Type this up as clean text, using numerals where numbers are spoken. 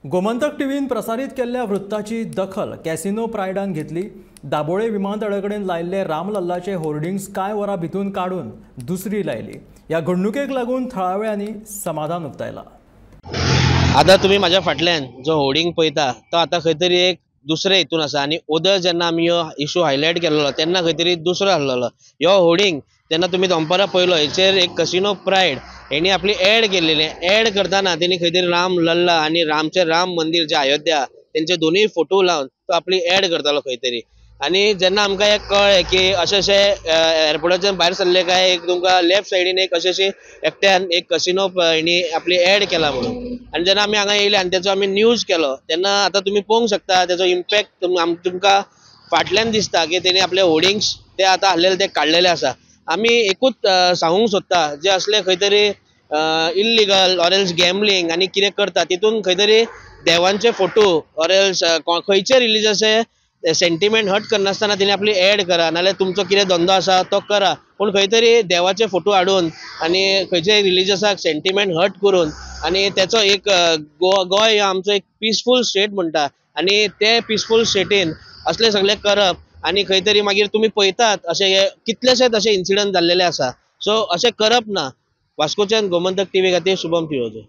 गोमंतक टीव्हीन प्रसारित केल्ल्या वृत्ताची दखल कॅसिनो प्रायडान घेतली। दाबोळे विमानतळाकडेन लायिल्ले रामलल्लाचे होर्डिंग्स कांय वरां भितून काडून दुसरी लायली। ह्या घडणुकेक लागून थळाव्यांनी समाधान उक्तायला। आता तुम्ही माझ्या फाटल्यान जो होर्डिंग पळयता तो आता खंय तरी एक दुसरे हितून आसा आणि ओदर जेन्ना आमी हो इशू हायलायट केल्लो तेन्ना खंय तरी दुसरो आसलेलो। ह्यो होर्डिंग तेन्ना तुम्ही दनपारां पळयलो हेचेर एक कसिनो प्रायड हेणी आपली एड केलेली। एड करताना तेणी खंय तरी राम लल्ला आणि राम मंदिर जे अयोध्या तेंचे दोन्ही फोटो लावन तो आपली एड करतालो खंय तरी। आणि जेन्ना आमकां एक कळ्ळें की अशें एअरपोर्टाच्यान भायर सरले काय एक तुमकां लेफ्ट सायडीन एक अशें एकट्यान एक कसिनो हेणी आपली एड केला म्हणून। आणि जेन्ना आमी हांगा येयले आणि त्याचो आमी न्यूज केलो तेन्ना आता तुम्ही पळोवंक शकता त्याचो इम्पॅक्ट तुमकां फाटल्यान दिसता की तेणी आपले होर्डिंग्स ते आता आसलेले ते काडलेले आसा। आमी एकूच सांगूंक सोदता जे असले खंय तरी इल्लीगल ऑर एल्स गॅमलिंग आणि कितें करता तितून खंय तरी देवांचे फोटो ऑर एल्स खंयचे रिलिजियस सेंटिमेंट हर्ट करनासतना तेणी आपली एड करा, नाल्यार तुमचो कितें धंदो आसा तो करा, पूण खंय तरी देवाचे फोटो हाडून आणि खंयचे रिलिजियसाक सेंटिमेंट हर्ट करून आणि त्याचो एक गोय आमचो एक पीसफूल स्टेट म्हणटा आणि ते पीसफूल स्टेटीन असले सगळे करप आणि खंय तरी मागीर तुम्ही पळयतात असे कितलेशेच असे इन्सिडंट जाल्लेले आसा। सो अशें करप ना। वास्कोच्यान गोमंतक टीव्ही खातीर शुभम पिळोजे।